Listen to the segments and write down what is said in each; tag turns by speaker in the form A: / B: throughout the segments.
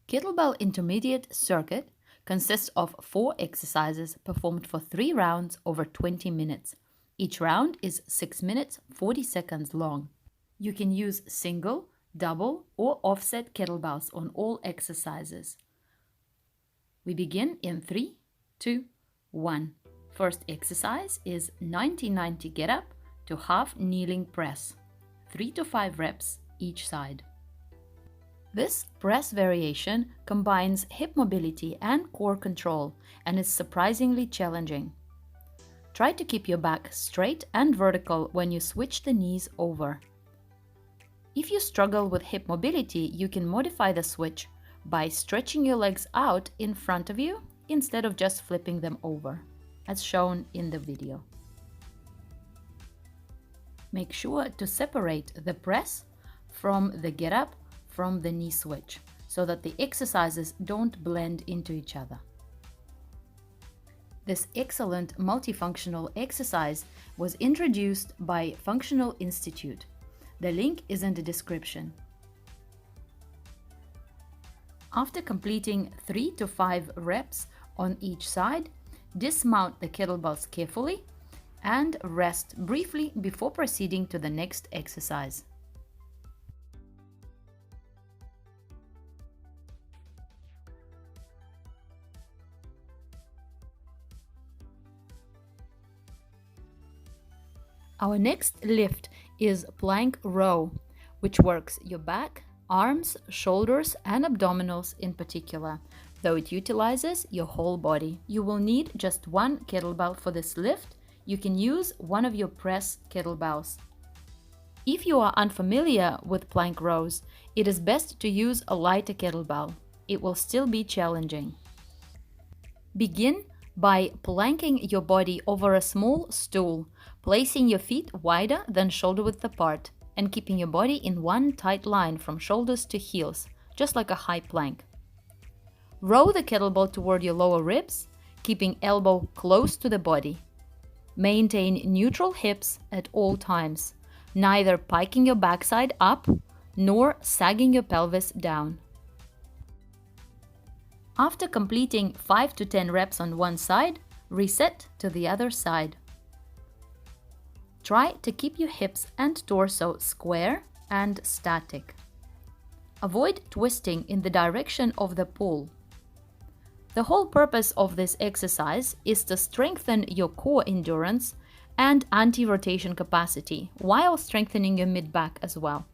A: Kettlebell intermediate circuit consists of 4 exercises performed for 3 rounds over 20 minutes. Each round is 6 minutes 40 seconds long. You can use single, double, or offset kettlebells on all exercises. We begin in 3, 2, 1. First exercise is 90-90 get up to half kneeling press, 3 to 5 reps each side. This press variation combines hip mobility and core control and is surprisingly challenging. Try to keep your back straight and vertical when you switch the knees over. If you struggle with hip mobility, you can modify the switch by stretching your legs out in front of you instead of just flipping them over, as shown in the video. Make sure to separate the press from the get up from the knee switch so that the exercises don't blend into each other. This excellent multifunctional exercise was introduced by Functional Institute. The link is in the description. After completing 3 to 5 reps on each side, dismount the kettlebells carefully and rest briefly before proceeding to the next exercise. Our next lift is plank row, which works your back, arms, shoulders, and abdominals in particular, though it utilizes your whole body. You will need just one kettlebell for this lift. You can use one of your press kettlebells. If you are unfamiliar with plank rows, it is best to use a lighter kettlebell. It will still be challenging. Begin by planking your body over a small stool, placing your feet wider than shoulder width apart, and keeping your body in one tight line from shoulders to heels, just like a high plank. Row the kettlebell toward your lower ribs, keeping elbow close to the body. Maintain neutral hips at all times, neither piking your backside up nor sagging your pelvis down. After completing 5 to 10 reps on one side, reset to the other side. Try to keep your hips and torso square and static. Avoid twisting in the direction of the pull. The whole purpose of this exercise is to strengthen your core endurance and anti-rotation capacity while strengthening your mid-back as well.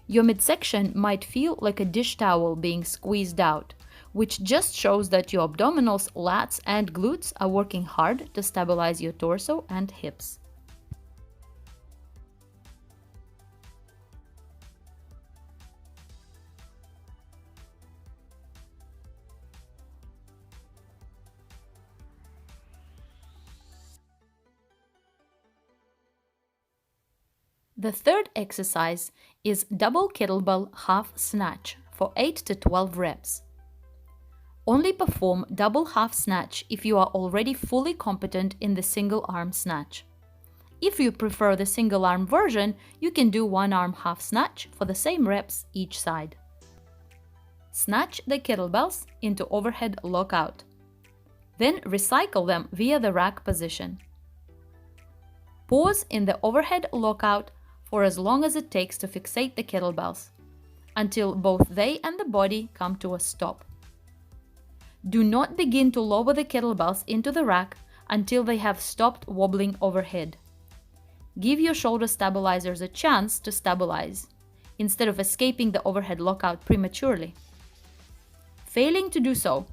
A: Your midsection might feel like a dish towel being squeezed out, which just shows that your abdominals, lats, and glutes are working hard to stabilize your torso and hips. The third exercise is double kettlebell half snatch for 8 to 12 reps. Only perform double half snatch if you are already fully competent in the single arm snatch. If you prefer the single arm version, you can do one arm half snatch for the same reps each side. Snatch the kettlebells into overhead lockout. Then recycle them via the rack position. Pause in the overhead lockout for as long as it takes to fixate the kettlebells, until both they and the body come to a stop. Do not begin to lower the kettlebells into the rack until they have stopped wobbling overhead. Give your shoulder stabilizers a chance to stabilize, instead of escaping the overhead lockout prematurely. Failing to do so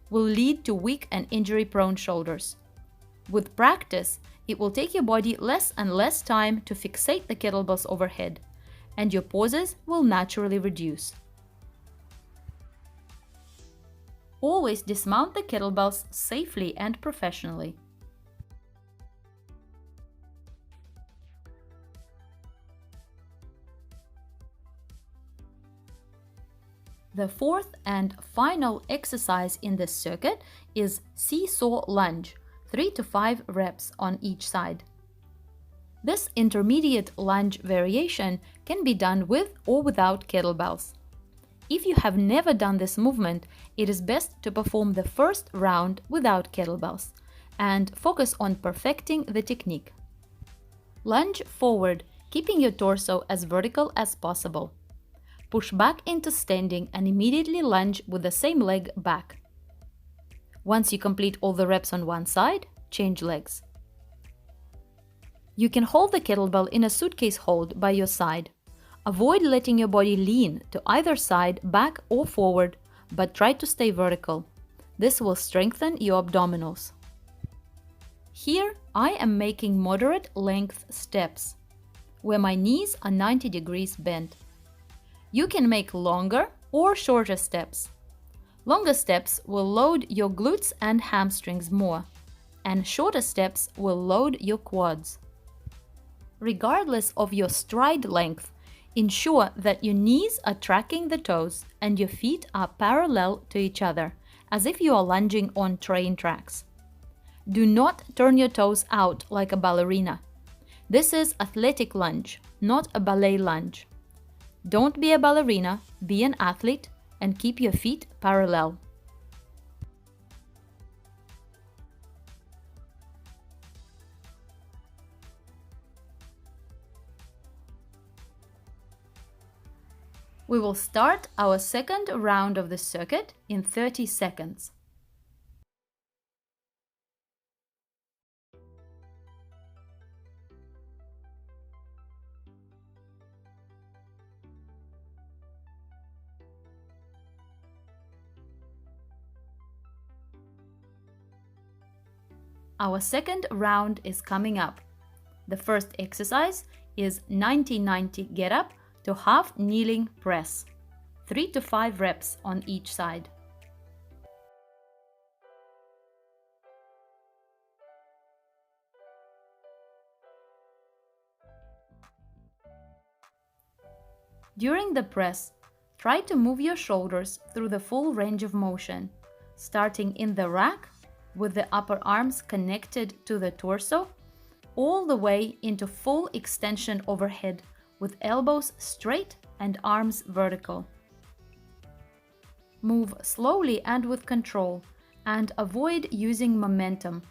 A: will lead to weak and injury-prone shoulders. With practice, it will take your body less and less time to fixate the kettlebells overhead, and your pauses will naturally reduce. Always dismount the kettlebells safely and professionally. The fourth and final exercise in this circuit is Seesaw Lunge, 3 to 5 reps on each side. This intermediate lunge variation can be done with or without kettlebells. If you have never done this movement, it is best to perform the first round without kettlebells and focus on perfecting the technique. Lunge forward, keeping your torso as vertical as possible. Push back into standing and immediately lunge with the same leg back. Once you complete all the reps on one side, change legs. You can hold the kettlebell in a suitcase hold by your side. Avoid letting your body lean to either side, back or forward, but try to stay vertical. This will strengthen your abdominals. Here, I am making moderate length steps, where my knees are 90 degrees bent. You can make longer or shorter steps. Longer steps will load your glutes and hamstrings more, and shorter steps will load your quads. Regardless of your stride length, ensure that your knees are tracking the toes and your feet are parallel to each other, as if you are lunging on train tracks. Do not turn your toes out like a ballerina. This is athletic lunge, not a ballet lunge. Don't be a ballerina, be an athlete, and keep your feet parallel. We will start our second round of the circuit in 30 seconds. Our second round is coming up. The first exercise is 90-90 get up to half kneeling press, 3 to 5 reps on each side. During the press, try to move your shoulders through the full range of motion, starting in the rack with the upper arms connected to the torso, all the way into full extension overhead with elbows straight and arms vertical. Move slowly and with control, and avoid using momentum.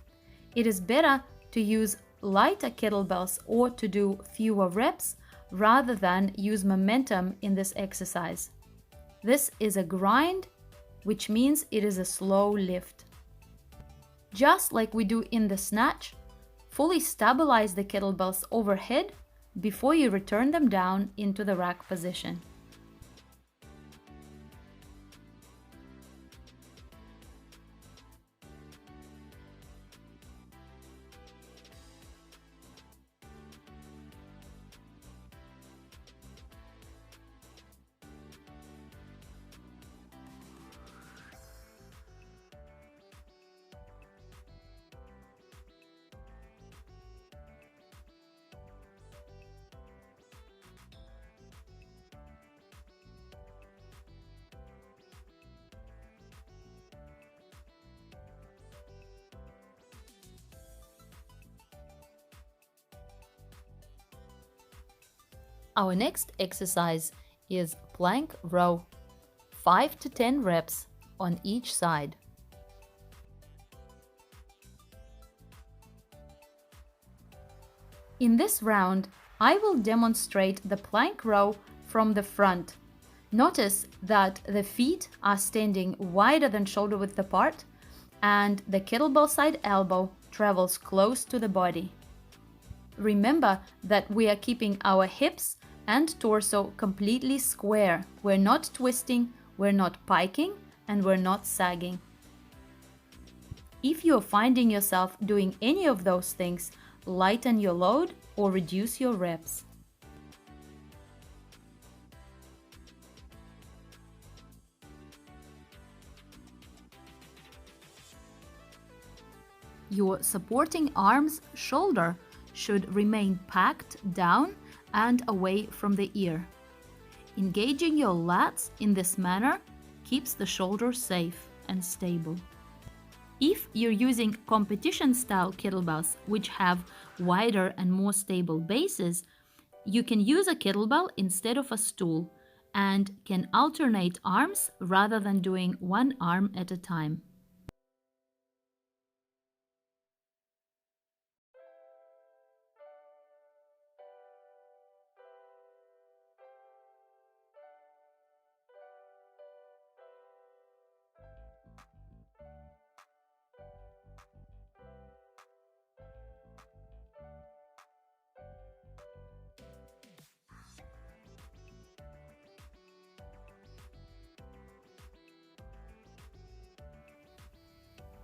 A: It is better to use lighter kettlebells or to do fewer reps rather than use momentum in this exercise. This is a grind, which means it is a slow lift. Just like we do in the snatch, fully stabilize the kettlebells overhead before you return them down into the rack position. Our next exercise is plank row, 5 to 10 reps on each side. In this round, I will demonstrate the plank row from the front. Notice that the feet are standing wider than shoulder width apart and the kettlebell side elbow travels close to the body. Remember that we are keeping our hips and torso completely square. We're not twisting, we're not piking, and we're not sagging. If you're finding yourself doing any of those things, lighten your load or reduce your reps. Your supporting arms, shoulder should remain packed down and away from the ear. Engaging your lats in this manner keeps the shoulder safe and stable. If you're using competition-style kettlebells, which have wider and more stable bases, you can use a kettlebell instead of a stool and can alternate arms rather than doing one arm at a time.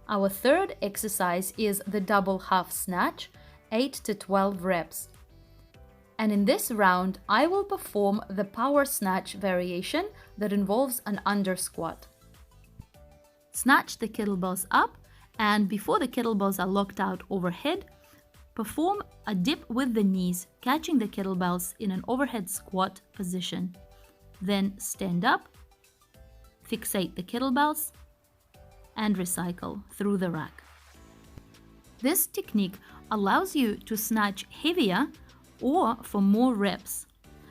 A: Our third exercise is the double half snatch, 8 to 12 reps. And in this round, I will perform the power snatch variation that involves an under squat. Snatch the kettlebells up, and before the kettlebells are locked out overhead, perform a dip with the knees, catching the kettlebells in an overhead squat position. Then stand up, fixate the kettlebells, and recycle through the rack. This technique allows you to snatch heavier or for more reps.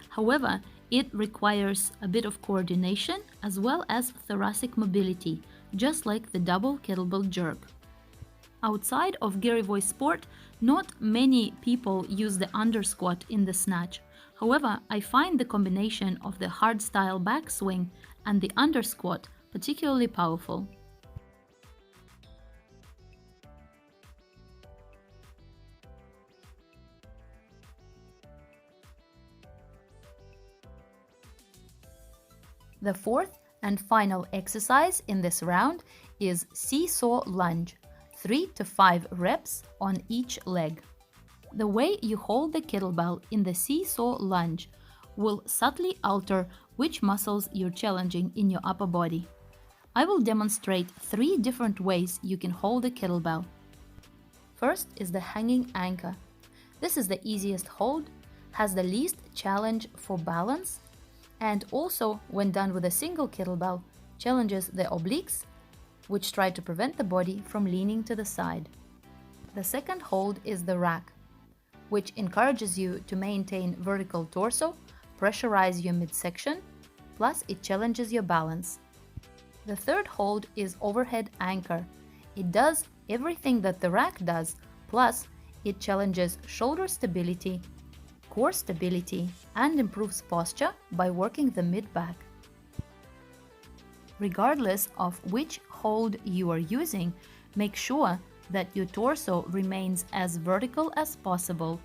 A: However, it requires a bit of coordination as well as thoracic mobility, just like the double kettlebell jerk. Outside of Gary Voice Sport, not many people use the under squat in the snatch. However, I find the combination of the hardstyle backswing and the under squat particularly powerful. The fourth and final exercise in this round is Seesaw Lunge, 3 to 5 reps on each leg. The way you hold the kettlebell in the Seesaw Lunge will subtly alter which muscles you're challenging in your upper body. I will demonstrate 3 different ways you can hold a kettlebell. First is the hanging anchor. This is the easiest hold, has the least challenge for balance, and also, when done with a single kettlebell, challenges the obliques, which try to prevent the body from leaning to the side. The second hold is the rack, which encourages you to maintain vertical torso, pressurize your midsection, plus it challenges your balance. The third hold is overhead anchor. It does everything that the rack does, plus it challenges shoulder stability, core stability, and improves posture by working the mid-back. Regardless of which hold you are using, make sure that your torso remains as vertical as possible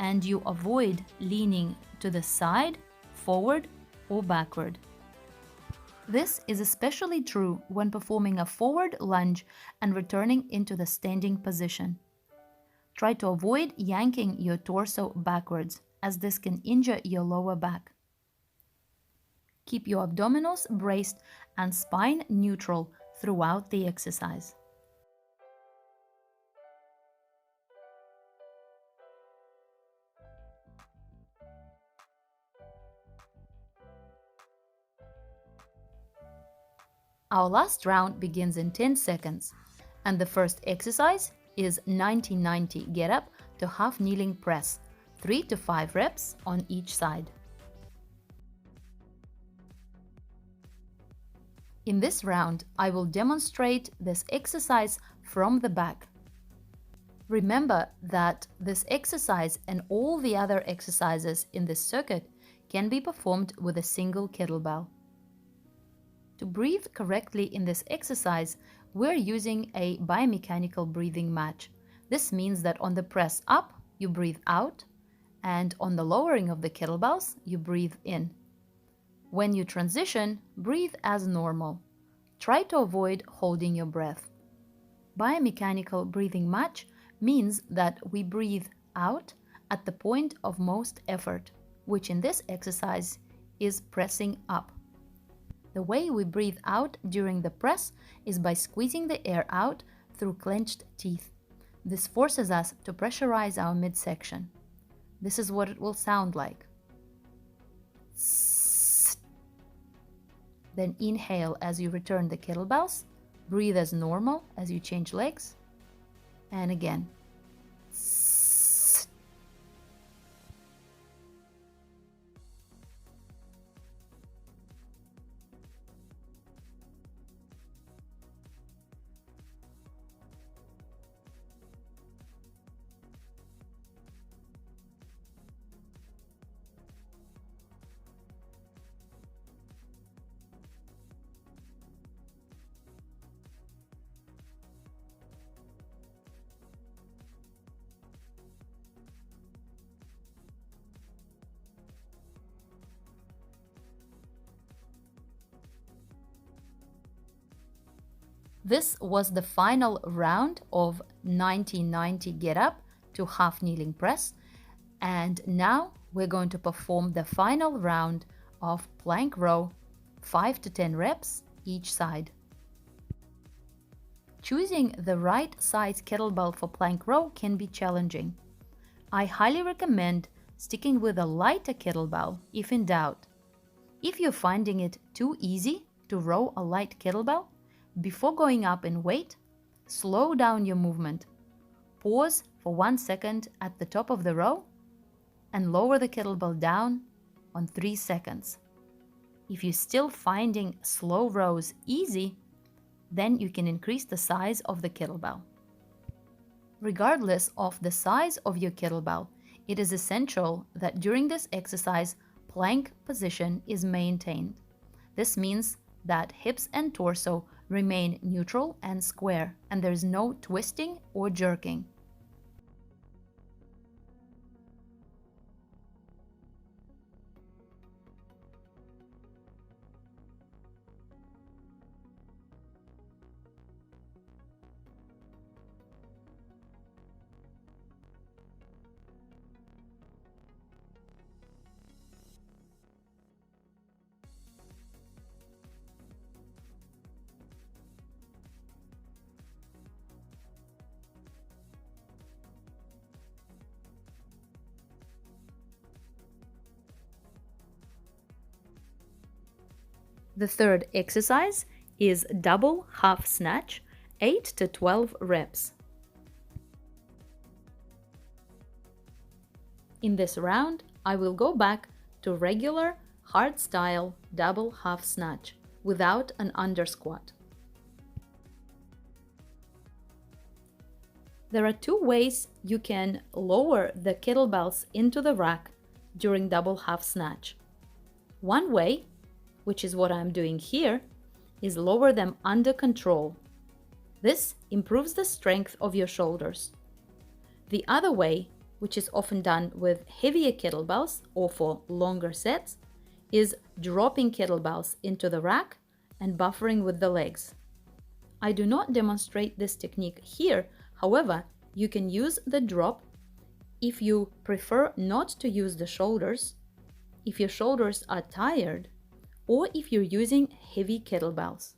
A: and you avoid leaning to the side, forward, or backward. This is especially true when performing a forward lunge and returning into the standing position. Try to avoid yanking your torso backwards, as this can injure your lower back. Keep your abdominals braced and spine neutral throughout the exercise. Our last round begins in 10 seconds, and the first exercise is 90-90 get up to half kneeling press, 3 to 5 reps on each side. In this round, I will demonstrate this exercise from the back. Remember that this exercise and all the other exercises in this circuit can be performed with a single kettlebell. To breathe correctly in this exercise, we're using a biomechanical breathing match. This means that on the press up, you breathe out, and on the lowering of the kettlebells, you breathe in. When you transition, breathe as normal. Try to avoid holding your breath. Biomechanical breathing match means that we breathe out at the point of most effort, which in this exercise is pressing up. The way we breathe out during the press is by squeezing the air out through clenched teeth. This forces us to pressurize our midsection. This is what it will sound like. Then inhale as you return the kettlebells. Breathe as normal as you change legs. And again. This was the final round of 90-90 get up to half kneeling press, and now we're going to perform the final round of plank row, 5 to 10 reps each side. Choosing the right size kettlebell for plank row can be challenging. I highly recommend sticking with a lighter kettlebell if in doubt. If you're finding it too easy to row a light kettlebell, before going up in weight, slow down your movement. Pause for 1 second at the top of the row and lower the kettlebell down on 3 seconds. If you're still finding slow rows easy, then you can increase the size of the kettlebell. Regardless of the size of your kettlebell, it is essential that during this exercise, plank position is maintained. This means that hips and torso remain neutral and square, and there is no twisting or jerking. The third exercise is double half snatch, 8 to 12 reps. In this round, I will go back to regular hard style double half snatch without an under squat. There are two ways you can lower the kettlebells into the rack during double half snatch. One way, which is what I'm doing here, is lower them under control. This improves the strength of your shoulders. The other way, which is often done with heavier kettlebells or for longer sets, is dropping kettlebells into the rack and buffering with the legs. I do not demonstrate this technique here, however, you can use the drop if you prefer not to use the shoulders, if your shoulders are tired, or if you're using heavy kettlebells.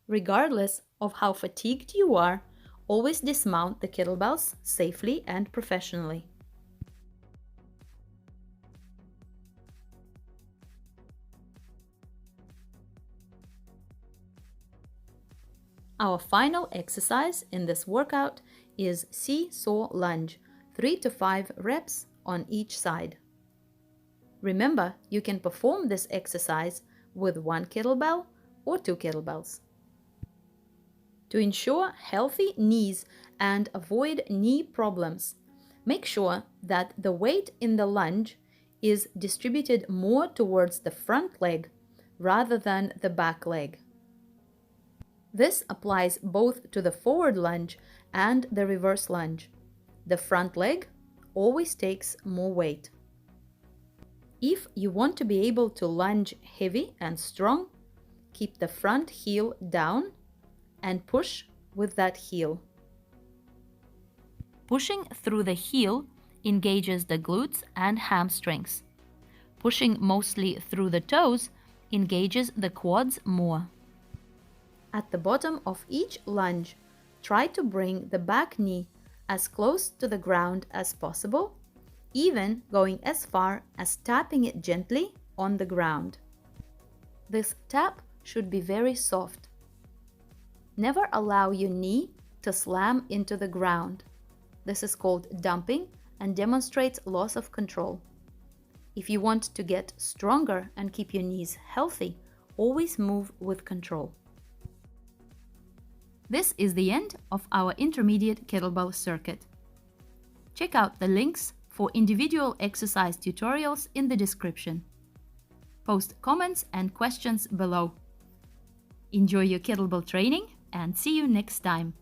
A: Regardless of how fatigued you are, always dismount the kettlebells safely and professionally. Our final exercise in this workout is Seesaw Lunge, 3 to 5 reps on each side. Remember, you can perform this exercise with 1 kettlebell or 2 kettlebells. To ensure healthy knees and avoid knee problems, make sure that the weight in the lunge is distributed more towards the front leg rather than the back leg. This applies both to the forward lunge and the reverse lunge. The front leg always takes more weight. If you want to be able to lunge heavy and strong, keep the front heel down and push with that heel. Pushing through the heel engages the glutes and hamstrings. Pushing mostly through the toes engages the quads more. At the bottom of each lunge, try to bring the back knee as close to the ground as possible, even going as far as tapping it gently on the ground. This tap should be very soft. Never allow your knee to slam into the ground. This is called dumping and demonstrates loss of control. If you want to get stronger and keep your knees healthy, always move with control. This is the end of our intermediate kettlebell circuit. Check out the links for individual exercise tutorials in the description. Post comments and questions below. Enjoy your kettlebell training and see you next time.